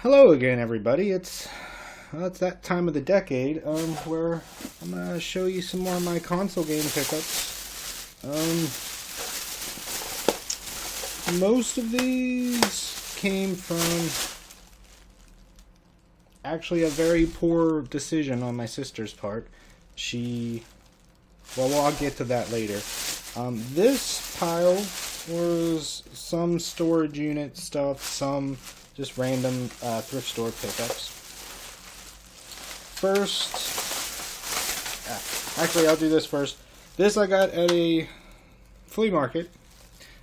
Hello again, everybody. It's that time of the decade where I'm gonna show you some more of my console game pickups. Most of these came from actually a very poor decision on my sister's part. I'll get to that later. This pile was some storage unit stuff, some just random thrift store pickups. First, actually I'll do this first. This I got at a flea market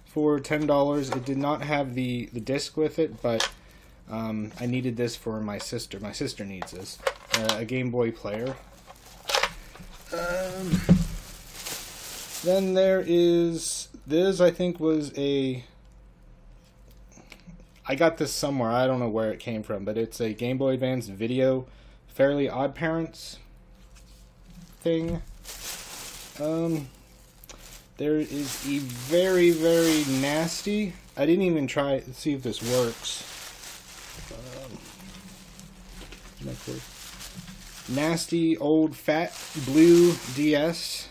for $10. It did not have the disc with it, but I needed this for my sister. My sister needs this. A Game Boy player. Then there is this. I think was a. I got this somewhere. I don't know where it came from, but it's a Game Boy Advance Video Fairly Odd Parents thing. There is a very, very nasty. I didn't even try to see if this works. Nasty old fat blue DS.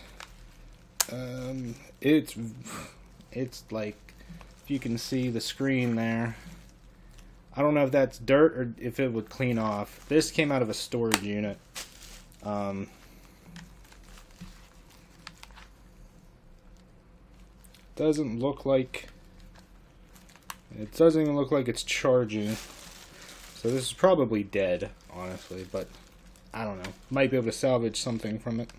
It's like, if you can see the screen there. I don't know if that's dirt or if it would clean off. This came out of a storage unit. Doesn't look like. It doesn't even look like it's charging. So this is probably dead, honestly, but I don't know. Might be able to salvage something from it.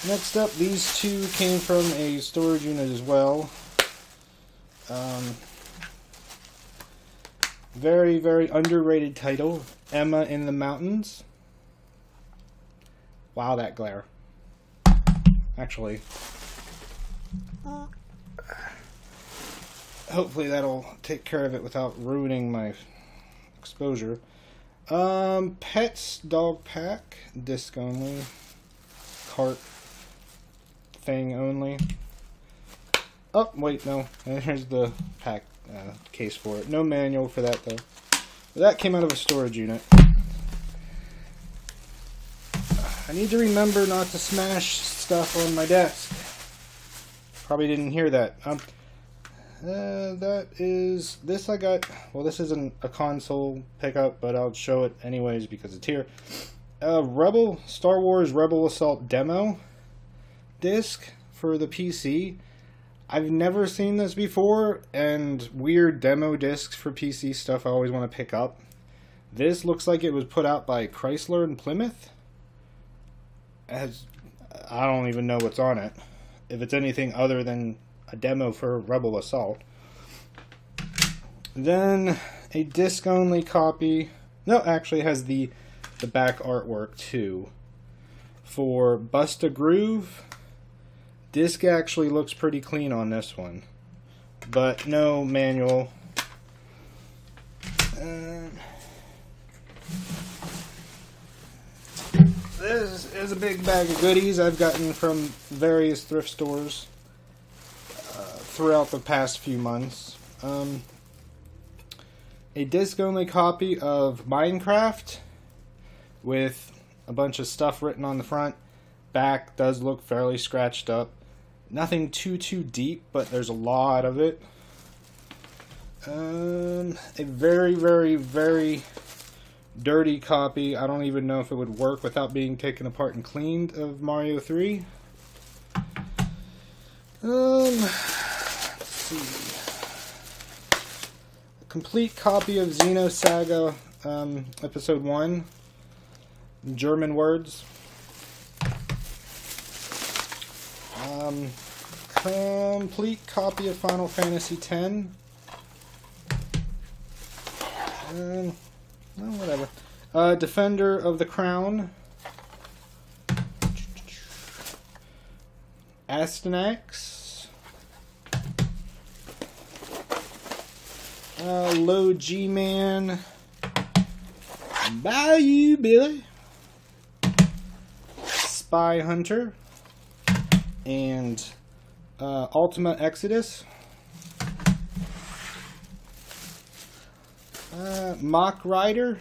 Next up, these two came from a storage unit as well. Very, very underrated title, Emma in the Mountains. Wow, that glare. Actually, hopefully that'll take care of it without ruining my exposure. Pets dog pack, disc only, cart thing only. Oh, wait, no. Here's the pack case for it. No manual for that, though. But that came out of a storage unit. I need to remember not to smash stuff on my desk. Probably didn't hear that. That is... This I got... Well, this isn't a console pickup, but I'll show it anyways because it's here. Star Wars Rebel Assault demo disc for the PC. I've never seen this before, and weird demo discs for PC stuff I always want to pick up. This looks like it was put out by Chrysler and Plymouth. I don't even know what's on it. If it's anything other than a demo for Rebel Assault. Then a disc-only copy. No, actually it has the back artwork too. For Bust a Groove. Disc actually looks pretty clean on this one, but no manual. This is a big bag of goodies I've gotten from various thrift stores throughout the past few months. A disc-only copy of Minecraft with a bunch of stuff written on the front. Back does look fairly scratched up. Nothing too deep, but there's a lot of it. A very, very, very dirty copy. I don't even know if it would work without being taken apart and cleaned of Mario 3. Let's see. A complete copy of Xenosaga Episode 1. German words. Complete copy of Final Fantasy X. Whatever. Defender of the Crown. Astyanax. Low G-Man. Bayou Billy. Spy Hunter. And Ultima Exodus. Mach Rider.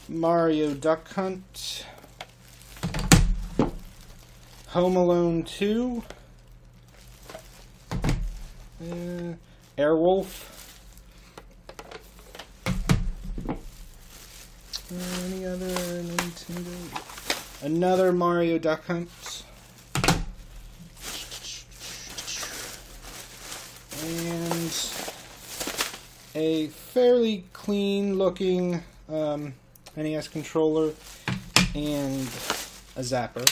Mario Duck Hunt. Home Alone 2. Airwolf. Any other Nintendo? Another Mario Duck Hunt. And a fairly clean looking NES controller and a zapper.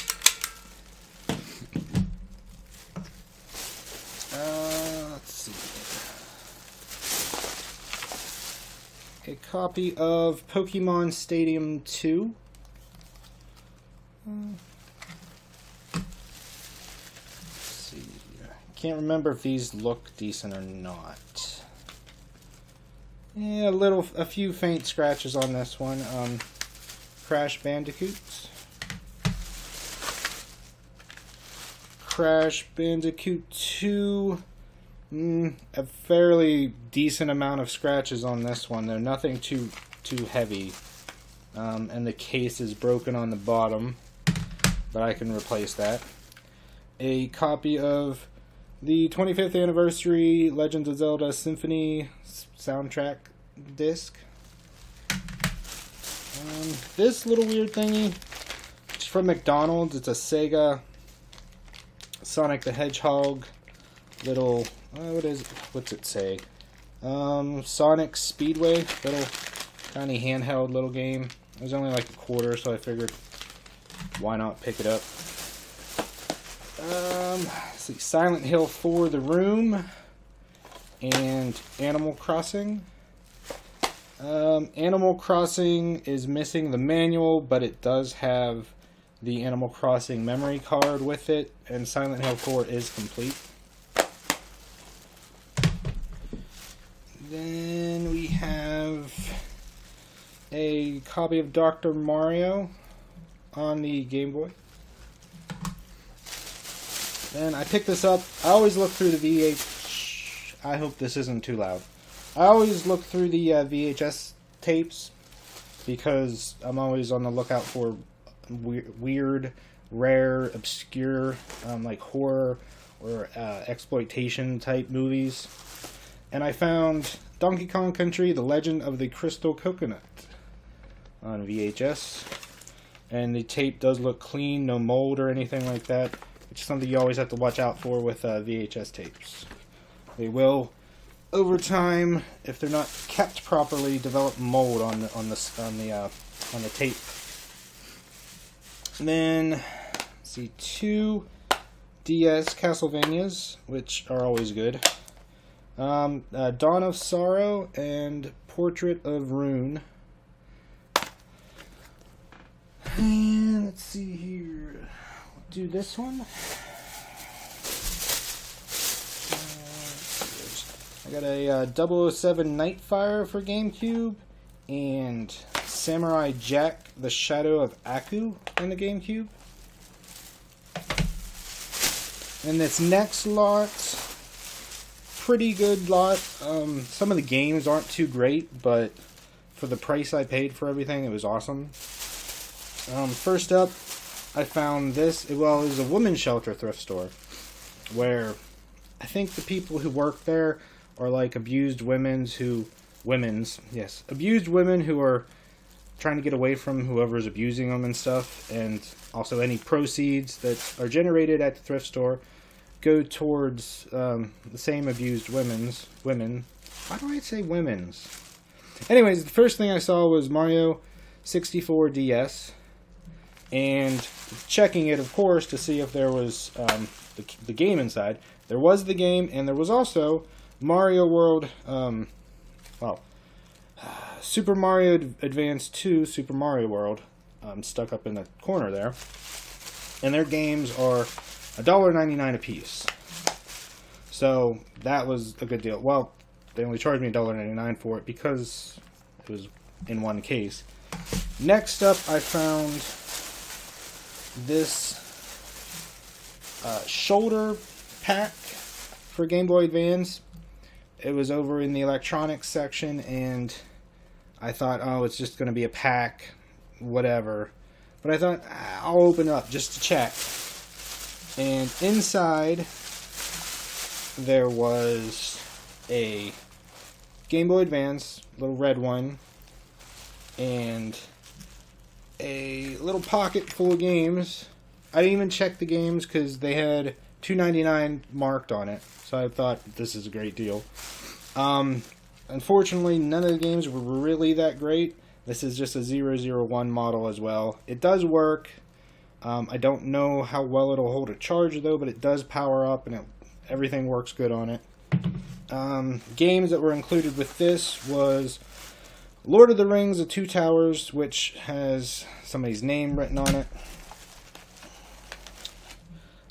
Let's see. A copy of Pokemon Stadium 2. Let's see. Can't remember if these look decent or not. Yeah, a few faint scratches on this one. Crash Bandicoots. Crash Bandicoot 2. A fairly decent amount of scratches on this one. They're nothing too heavy. And the case is broken on the bottom, but I can replace that. A copy of the 25th anniversary Legend of Zelda Symphony soundtrack disc. This little weird thingy, it's from McDonald's. It's a Sega Sonic the Hedgehog little, what's it say? Sonic Speedway, little tiny handheld little game. It was only like $0.25, so I figured why not pick it up. Let's see, Silent Hill 4: The Room and Animal Crossing. Animal Crossing is missing the manual, but it does have the Animal Crossing memory card with it, and Silent Hill 4 is complete. Then we have a copy of Dr. Mario on the Game Boy. Then I picked this up. I always look through the I hope this isn't too loud. I always look through the VHS tapes because I'm always on the lookout for weird, rare, obscure, like horror or exploitation type movies. And I found Donkey Kong Country: The Legend of the Crystal Coconut on VHS. And the tape does look clean, no mold or anything like that. Which is something you always have to watch out for with VHS tapes. They will, over time, if they're not kept properly, develop mold on the tape. And then, let's see, 2 DS Castlevanias, which are always good. Dawn of Sorrow and Portrait of Ruin. And let's see here. We'll do this one. I got a 007 Nightfire for GameCube and Samurai Jack: The Shadow of Aku on the GameCube. And this next lot, pretty good lot. Some of the games aren't too great, but for the price I paid for everything, it was awesome. First up, I found this. Well, it was a women's shelter thrift store where I think the people who work there are like abused women who are trying to get away from whoever's abusing them and stuff, and also any proceeds that are generated at the thrift store go towards the same abused women. Why do I say women's? Anyways, the first thing I saw was Mario 64 DS, and checking it, of course, to see if there was the game inside. There was the game, and there was also Mario World, Super Mario Advance 2, Super Mario World, stuck up in the corner there. And their games are $1.99 a piece. So that was a good deal. Well, they only charged me $1.99 for it because it was in one case. Next up, I found this shoulder pack for Game Boy Advance. It was over in the electronics section, and I thought, oh, it's just going to be a pack, whatever. But I thought, I'll open it up just to check. And inside, there was a Game Boy Advance, little red one, and a little pocket full of games. I didn't even check the games because they had $2.99 marked on it, so I thought this is a great deal. Unfortunately, none of the games were really that great. This is just a 001 model as well. It does work. I don't know how well it'll hold a charge though, but it does power up and everything works good on it. Games that were included with this was Lord of the Rings: The Two Towers, which has somebody's name written on it.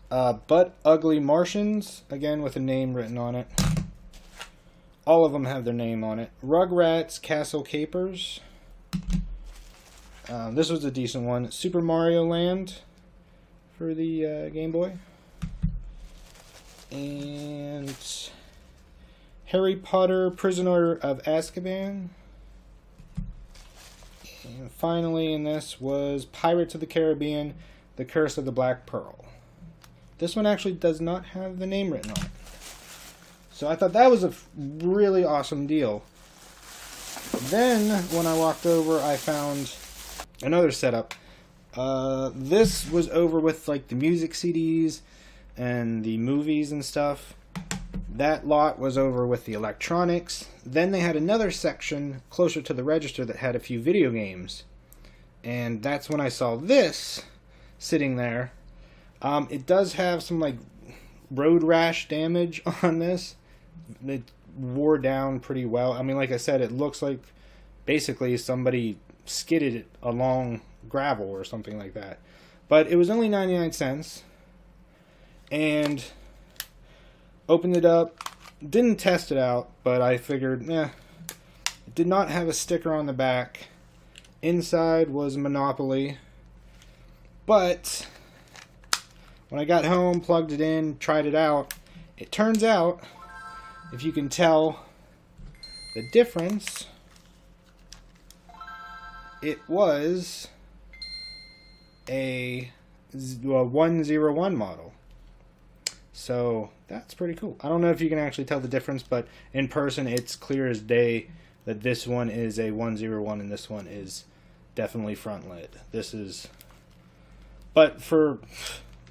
But Ugly Martians, again with a name written on it. All of them have their name on it. Rugrats Castle Capers. This was a decent one. Super Mario Land for the Game Boy. And Harry Potter Prisoner of Azkaban. And finally in this was Pirates of the Caribbean, The Curse of the Black Pearl. This one actually does not have the name written on it. So I thought that was a really awesome deal. Then, when I walked over, I found another setup. This was over with like the music CDs and the movies and stuff. That lot was over with the electronics. Then they had another section closer to the register that had a few video games. And that's when I saw this sitting there. It does have some like road rash damage on this. It wore down pretty well. I mean, like I said, it looks like basically somebody skidded it along gravel or something like that. But it was only 99 cents. And opened it up. Didn't test it out, but I figured, it did not have a sticker on the back. Inside was Monopoly. But when I got home, plugged it in, tried it out, it turns out, if you can tell the difference, it was a 101 model. So that's pretty cool. I don't know if you can actually tell the difference, but in person it's clear as day that this one is a 101 and this one is definitely front lit. This is, but for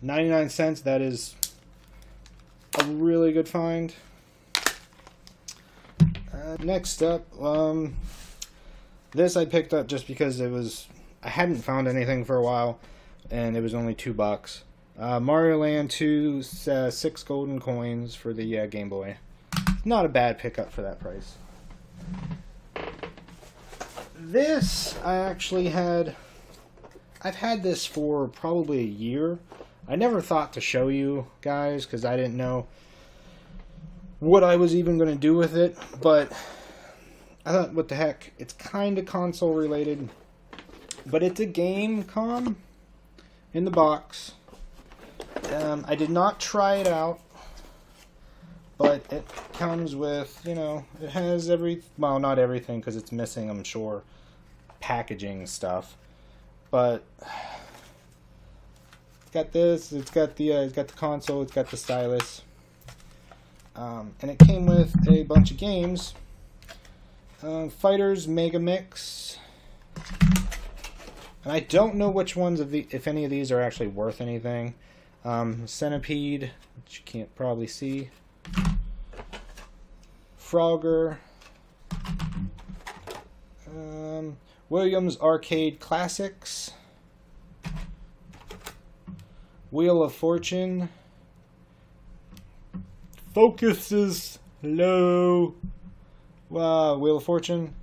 99 cents, that is a really good find. Next up, this I picked up just because I hadn't found anything for a while, and it was only $2. Mario Land 2, 6 golden coins for the Game Boy. Not a bad pickup for that price. This, I've had this for probably a year. I never thought to show you guys because I didn't know what I was even going to do with it, but I thought, what the heck, it's kind of console related, but it's a Game Com in the box. I did not try it out, but it comes with, it has well, not everything because it's missing, I'm sure, packaging stuff, but it's got this, it's got the console, it's got the stylus, and it came with a bunch of games. Fighters Mega Mix, and I don't know which ones if any of these are actually worth anything. Centipede, which you can't probably see. Frogger. Williams Arcade Classics. Wheel of Fortune. Focus is low. Wow, Wheel of Fortune.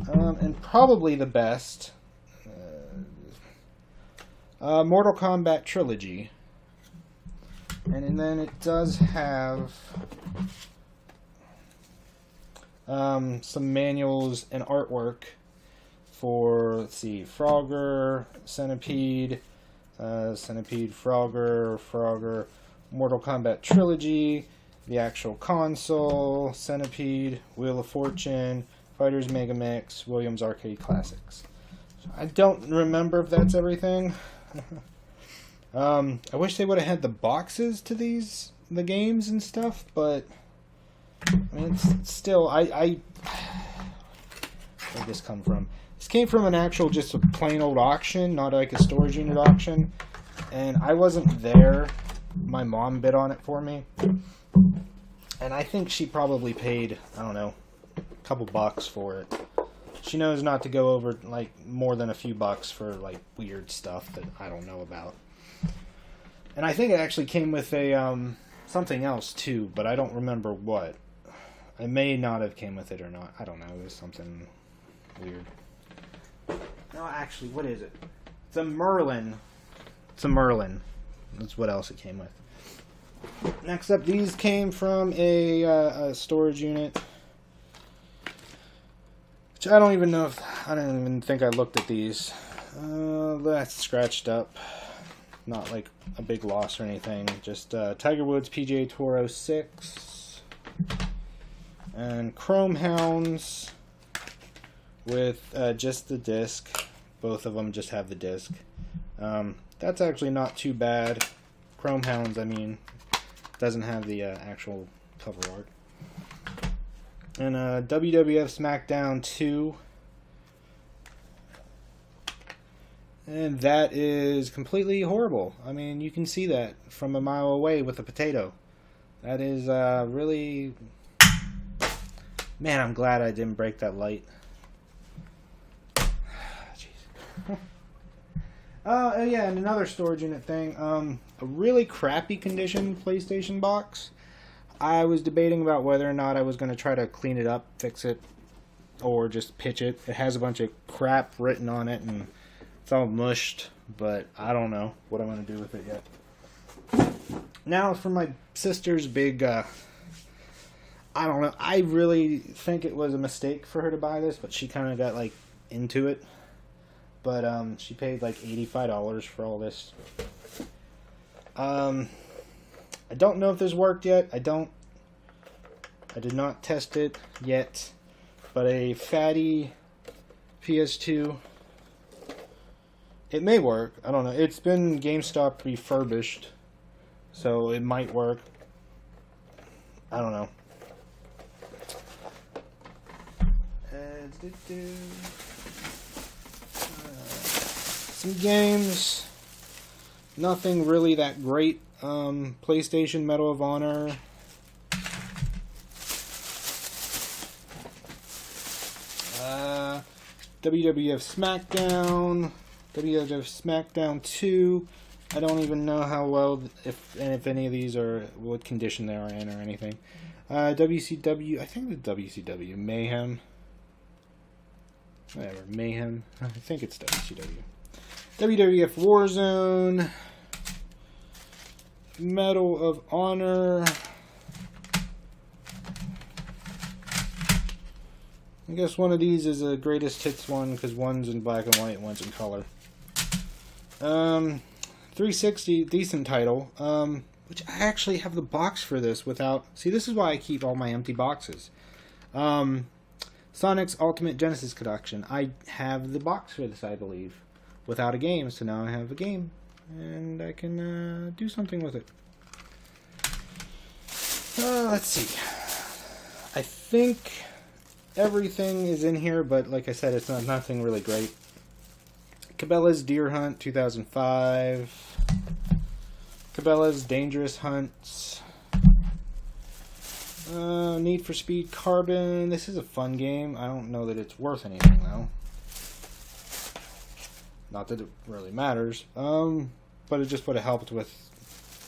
And probably the best, Mortal Kombat Trilogy. And then it does have some manuals and artwork for, let's see, Frogger, Centipede, Frogger, Mortal Kombat Trilogy, the actual console, Centipede, Wheel of Fortune, Fighters Mega Mix, Williams Arcade Classics. So I don't remember if that's everything. I wish they would have had the boxes to the games and stuff, but I mean, it's still, where'd this come from? This came from an actual, just a plain old auction, not like a storage unit auction, and I wasn't there. My mom bid on it for me, and I think she probably paid, I don't know, a couple bucks for it. She knows not to go over, like, more than a few bucks for, like, weird stuff that I don't know about. And I think it actually came with a, something else, too, but I don't remember what. It may not have came with it or not. I don't know. It was something weird. No, actually, what is it? It's a Merlin. It's a Merlin. That's what else it came with. Next up, these came from a storage unit. Which I don't even know if... I don't even think I looked at these. That's scratched up. Not like a big loss or anything. Just Tiger Woods PGA Tour 06. And Chrome Hounds with just the disc. Both of them just have the disc. That's actually not too bad. Chrome Hounds, I mean, doesn't have the actual cover art. And WWF SmackDown 2. And that is completely horrible. I mean, you can see that from a mile away with a potato. That is really... Man, I'm glad I didn't break that light. Jeez. Oh yeah, and another storage unit thing. A really crappy condition PlayStation box. I was debating about whether or not I was going to try to clean it up, fix it, or just pitch it. It has a bunch of crap written on it, and it's all mushed, but I don't know what I'm going to do with it yet. Now for my sister's big... I don't know. I really think it was a mistake for her to buy this, but she kind of got, like, into it. But, she paid, like, $85 for all this. I don't know if this worked yet. I did not test it yet. But a fatty PS2. It may work. I don't know. It's been GameStop refurbished. So it might work. I don't know. Some games, nothing really that great. PlayStation Medal of Honor. WWF SmackDown. WWF SmackDown 2. I don't even know how well, if any of these are, what condition they are in or anything. WCW, I think the WCW Mayhem. Whatever, Mayhem. I think it's WCW. WWF Warzone. Medal of Honor. I guess one of these is a greatest hits one, because one's in black and white, one's in color. 360, decent title. Which I actually have the box for this without... See, this is why I keep all my empty boxes. Sonic's Ultimate Genesis Collection. I have the box for this, I believe, without a game. So now I have a game, and I can do something with it. Let's see. I think everything is in here, but like I said, it's nothing really great. Cabela's Deer Hunt 2005. Cabela's Dangerous Hunts. Need for Speed Carbon. This is a fun game. I don't know that it's worth anything, though. Not that it really matters. But it just would have helped with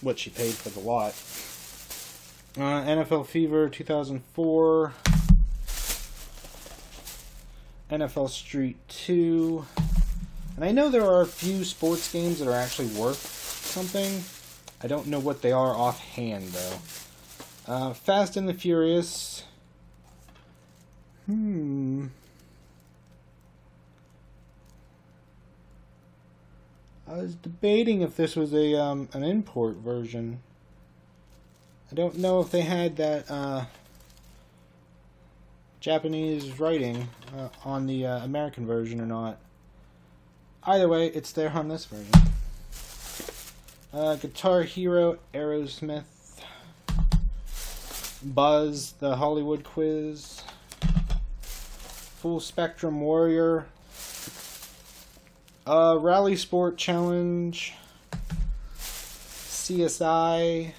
what she paid for the lot. NFL Fever 2004. NFL Street 2. And I know there are a few sports games that are actually worth something. I don't know what they are offhand, though. Fast and the Furious. I was debating if this was a an import version. I don't know if they had that Japanese writing on the American version or not. Either way, it's there on this version. Guitar Hero, Aerosmith, Buzz, the Hollywood Quiz, Full Spectrum Warrior, Rally Sport Challenge, CSI,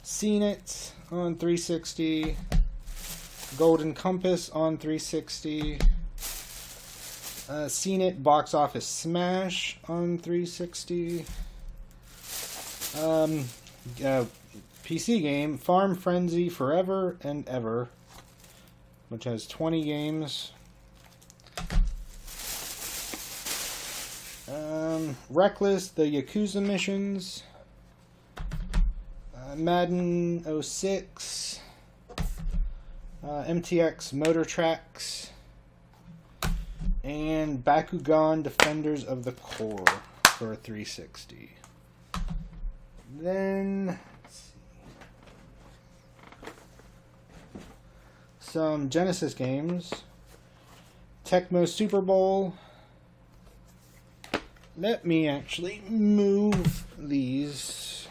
Seen It on 360, Golden Compass on 360, Seen It Box Office Smash on 360, PC game Farm Frenzy Forever and Ever, which has 20 games. Reckless, the Yakuza missions, Madden 06, MTX Motor Tracks, and Bakugan Defenders of the Core for 360. Then, let's see, some Genesis games. Tecmo Super Bowl. Let me actually move these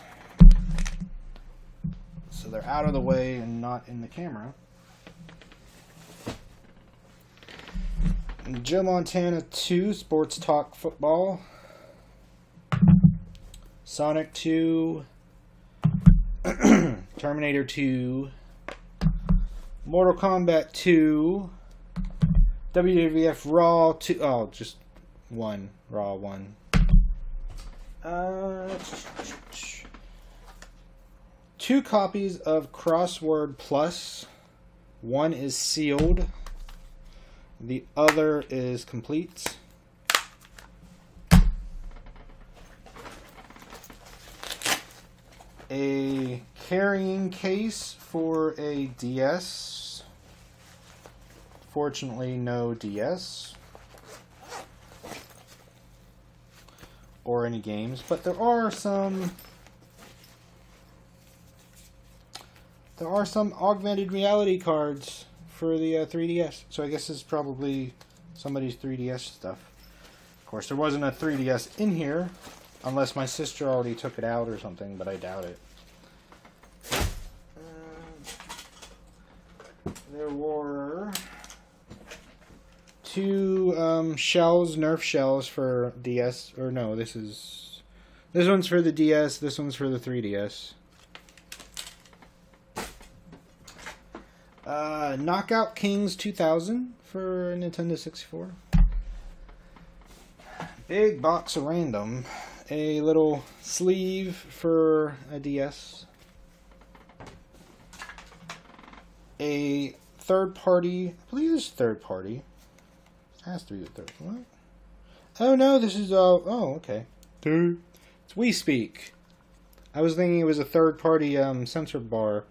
so they're out of the way and not in the camera. Joe Montana 2 Sports Talk Football. Sonic 2. Terminator 2. Mortal Kombat 2. WWF Raw 2. Oh, just one. Raw 1. Two copies of Crossword Plus. One is sealed. The other is complete. A carrying case for a DS. Fortunately, no DS. Or any games, but there are some augmented reality cards for the 3DS. So I guess this is probably somebody's 3DS stuff. Of course, there wasn't a 3DS in here, unless my sister already took it out or something, but I doubt it. There were two shells, Nerf shells for DS, or no, this one's for the DS, this one's for the 3DS. Knockout Kings 2000 for Nintendo 64. Big box of random. A little sleeve for a DS. A third party, I believe this is third party. It has to be the third one. Oh no, this is, oh, okay. It's WeSpeak. I was thinking it was a third party sensor bar,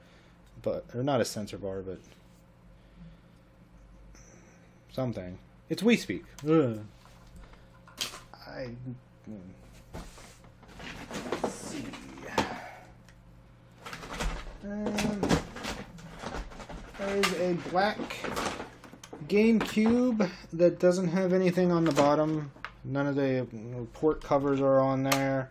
but, or not a sensor bar, but something. It's WeSpeak. Let's see. There's a black GameCube that doesn't have anything on the bottom. None of the port covers are on there.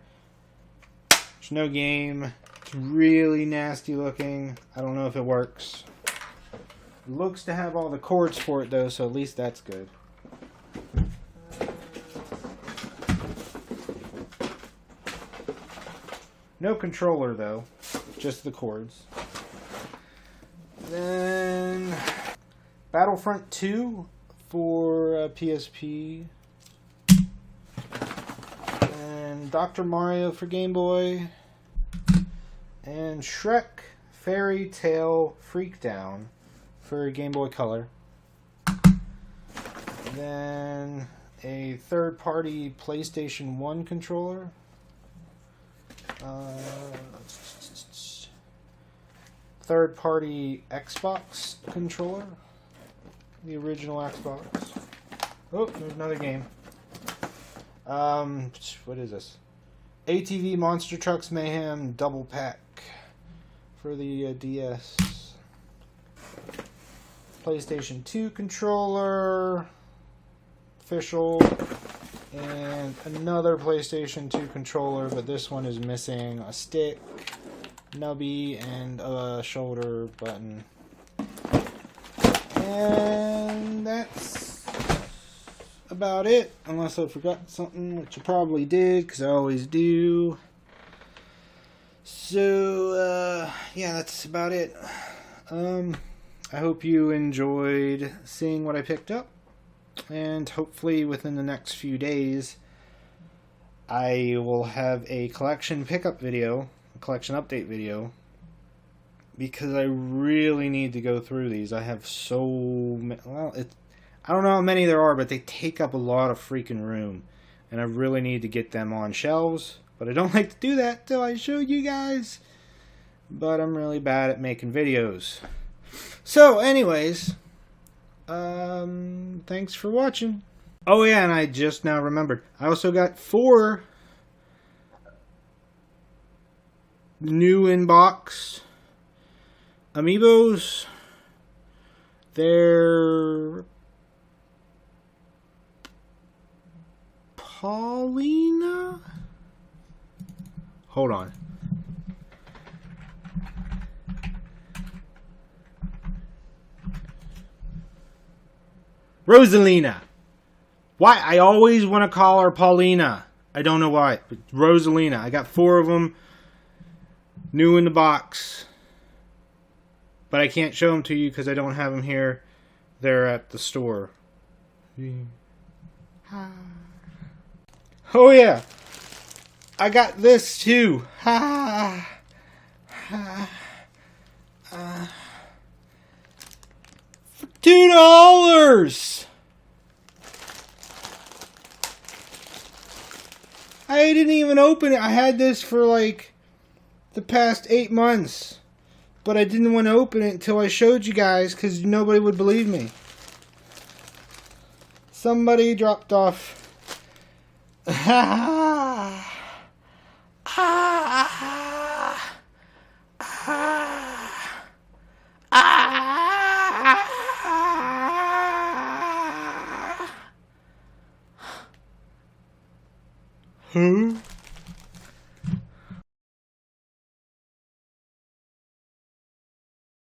There's no game. It's really nasty looking. I don't know if it works. It looks to have all the cords for it though, so at least that's good. No controller though, just the cords. Then Battlefront 2 for PSP. And Dr. Mario for Game Boy. And Shrek Fairy Tale Freakdown for Game Boy Color. Then a third-party PlayStation 1 controller. Third-party Xbox controller. The original Xbox. Oh, there's another game. What is this? ATV Monster Trucks Mayhem double pack for the DS. PlayStation 2 controller, official, and another PlayStation 2 controller, but this one is missing a stick, nubby, and a shoulder button. And that's about it, unless I forgot something, which I probably did, because I always do. So, yeah, that's about it. I hope you enjoyed seeing what I picked up, and hopefully within the next few days I will have a collection pickup video, a collection update video, because I really need to go through these. I have so many, well, I don't know how many there are, but they take up a lot of freaking room, and I really need to get them on shelves, but I don't like to do that till I show you guys, but I'm really bad at making videos. So, anyways, thanks for watching. Oh yeah, and I just now remembered, I also got 4 new in-box Amiibos. They're Paulina? Hold on. Rosalina. Why? I always want to call her Paulina. I don't know why. But Rosalina. I got 4 of them. New in the box. But I can't show them to you because I don't have them here. They're at the store. Oh yeah. I got this too. For $2. I didn't even open it. I had this for like the past 8 months. But I didn't want to open it until I showed you guys because nobody would believe me. Somebody dropped off. Huh?